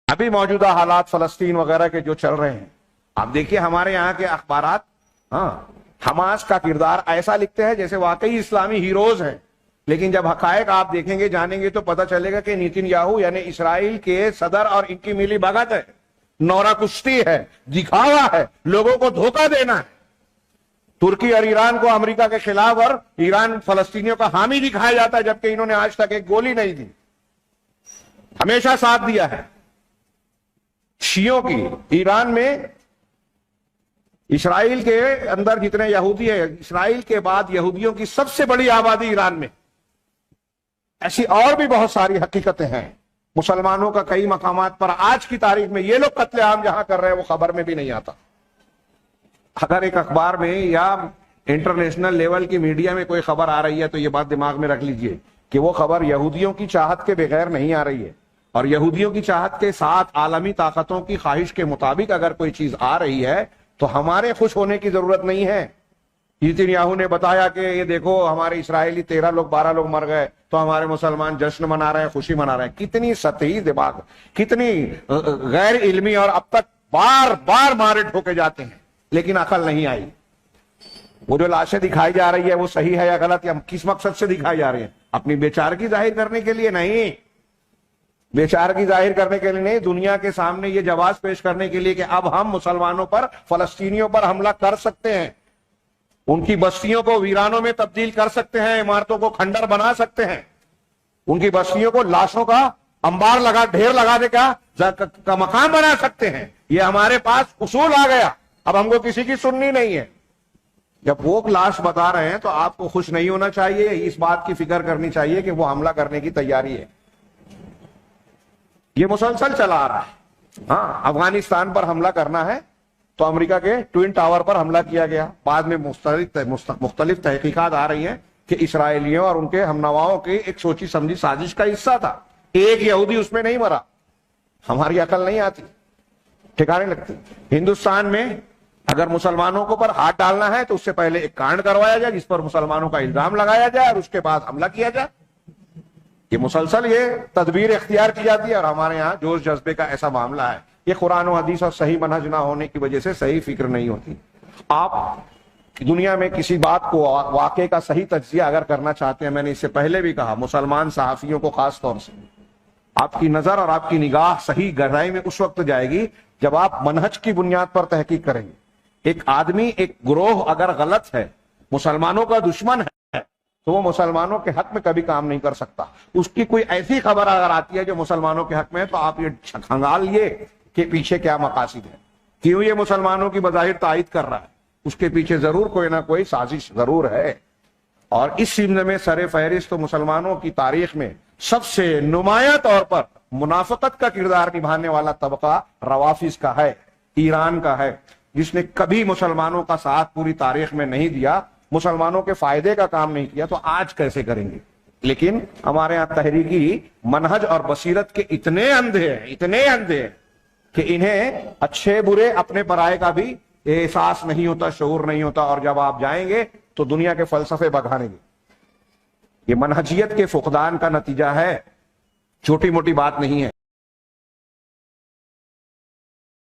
ابھی موجودہ حالات فلسطین وغیرہ کے جو چل رہے ہیں، آپ دیکھیے ہمارے یہاں کے اخبارات حماس کا کردار ایسا لکھتے ہیں جیسے واقعی اسلامی ہیروز ہیں، لیکن جب حقائق آپ دیکھیں گے جانیں گے تو پتہ چلے گا کہ نیتن یاہو یعنی اسرائیل کے صدر اور ان کی ملی بھگت ہے، نورا کشتی ہے، دکھاوا ہے، لوگوں کو دھوکہ دینا ہے۔ ترکی اور ایران کو امریکہ کے خلاف اور ایران فلسطینیوں کا حامی دکھایا جاتا ہے، جبکہ انہوں نے آج تک ایک گولی نہیں دی، ہمیشہ ساتھ دیا ہے شیعوں کی۔ ایران میں اسرائیل کے اندر جتنے یہودی ہیں، اسرائیل کے بعد یہودیوں کی سب سے بڑی آبادی ایران میں۔ ایسی اور بھی بہت ساری حقیقتیں ہیں۔ مسلمانوں کا کئی مقامات پر آج کی تاریخ میں یہ لوگ قتل عام جہاں کر رہے ہیں وہ خبر میں بھی نہیں آتا۔ اگر ایک اخبار میں یا انٹرنیشنل لیول کی میڈیا میں کوئی خبر آ رہی ہے تو یہ بات دماغ میں رکھ لیجئے کہ وہ خبر یہودیوں کی چاہت کے بغیر نہیں آ رہی ہے، اور یہودیوں کی چاہت کے ساتھ عالمی طاقتوں کی خواہش کے مطابق اگر کوئی چیز آ رہی ہے تو ہمارے خوش ہونے کی ضرورت نہیں ہے۔ نیتن یاہو نے بتایا کہ یہ دیکھو ہمارے اسرائیلی 12 لوگ مر گئے تو ہمارے مسلمان جشن منا رہے ہیں، خوشی منا رہے ہیں۔ کتنی سطحی دماغ، کتنی غیر علمی، اور اب تک بار بار مارے ٹھوکے جاتے ہیں لیکن عقل نہیں آئی۔ وہ جو لاشیں دکھائی جا رہی ہے وہ صحیح ہے یا غلط، یا کس مقصد سے دکھائی جا رہی ہے؟ اپنی بیچارگی ظاہر کرنے کے لیے نہیں، بیچارگی ظاہر کرنے کے لیے نہیں، دنیا کے سامنے یہ جواز پیش کرنے کے لیے کہ اب ہم مسلمانوں پر، فلسطینیوں پر حملہ کر سکتے ہیں، ان کی بستیوں کو ویرانوں میں تبدیل کر سکتے ہیں، عمارتوں کو کھنڈر بنا سکتے ہیں، ان کی بستیوں کو لاشوں کا انبار لگا، ڈھیر لگا دے کا مقام بنا سکتے ہیں۔ یہ ہمارے پاس اصول آ گیا، اب ہم کو کسی کی سننی نہیں ہے۔ جب وہ لاش بتا رہے ہیں تو آپ کو خوش نہیں ہونا چاہیے، اس بات کی فکر کرنی چاہیے کہ وہ حملہ کرنے کی تیاری ہے۔ یہ مسلسل چلا آ رہا ہے۔ افغانستان پر حملہ کرنا ہے تو امریکہ کے ٹوئن ٹاور پر حملہ کیا گیا، بعد میں مختلف تحقیقات آ رہی ہیں کہ اسرائیلیوں اور ان کے ہم نواؤں کی ایک سوچی سمجھی سازش کا حصہ تھا۔ ایک یہودی اس میں نہیں مرا۔ ہماری عقل نہیں آتی، ٹھکانے لگتی۔ ہندوستان میں اگر مسلمانوں کو پر ہاتھ ڈالنا ہے تو اس سے پہلے ایک کانڈ کروایا جائے جس پر مسلمانوں کا الزام لگایا جائے اور اس کے بعد حملہ کیا جائے۔ یہ مسلسل یہ تدبیر اختیار کی جاتی ہے، اور ہمارے ہاں جوش جذبے کا ایسا معاملہ ہے۔ یہ قرآن و حدیث اور صحیح منہج نہ ہونے کی وجہ سے صحیح فکر نہیں ہوتی۔ آپ دنیا میں کسی بات کو، واقعے کا صحیح تجزیہ اگر کرنا چاہتے ہیں، میں نے اس سے پہلے بھی کہا، مسلمان صحافیوں کو خاص طور سے آپ کی نظر اور آپ کی نگاہ صحیح گہرائی میں اس وقت جائے گی جب آپ منہج کی بنیاد پر تحقیق کریں گے۔ ایک آدمی، ایک گروہ اگر غلط ہے، مسلمانوں کا دشمن ہے، تو وہ مسلمانوں کے حق میں کبھی کام نہیں کر سکتا۔ اس کی کوئی ایسی خبر اگر آتی ہے جو مسلمانوں کے حق میں ہے تو آپ یہ کھنگال لیے کہ پیچھے کیا مقاصد ہے، کیوں یہ مسلمانوں کی بظاہر تائید کر رہا ہے، اس کے پیچھے ضرور کوئی نہ کوئی سازش ضرور ہے۔ اور اس سمت میں سر فہرست تو مسلمانوں کی تاریخ میں سب سے نمایاں طور پر منافقت کا کردار نبھانے والا طبقہ روافض کا ہے، ایران کا ہے، جس نے کبھی مسلمانوں کا ساتھ پوری تاریخ میں نہیں دیا، مسلمانوں کے فائدے کا کام نہیں کیا، تو آج کیسے کریں گے؟ لیکن ہمارے ہاں تحریکی منہج اور بصیرت کے اتنے اندھے ہیں کہ انہیں اچھے برے اپنے پرائے کا بھی احساس نہیں ہوتا، شعور نہیں ہوتا، اور جب آپ جائیں گے تو دنیا کے فلسفے بگھانیں گے۔ یہ منہجیت کے فقدان کا نتیجہ ہے، چھوٹی موٹی بات نہیں ہے۔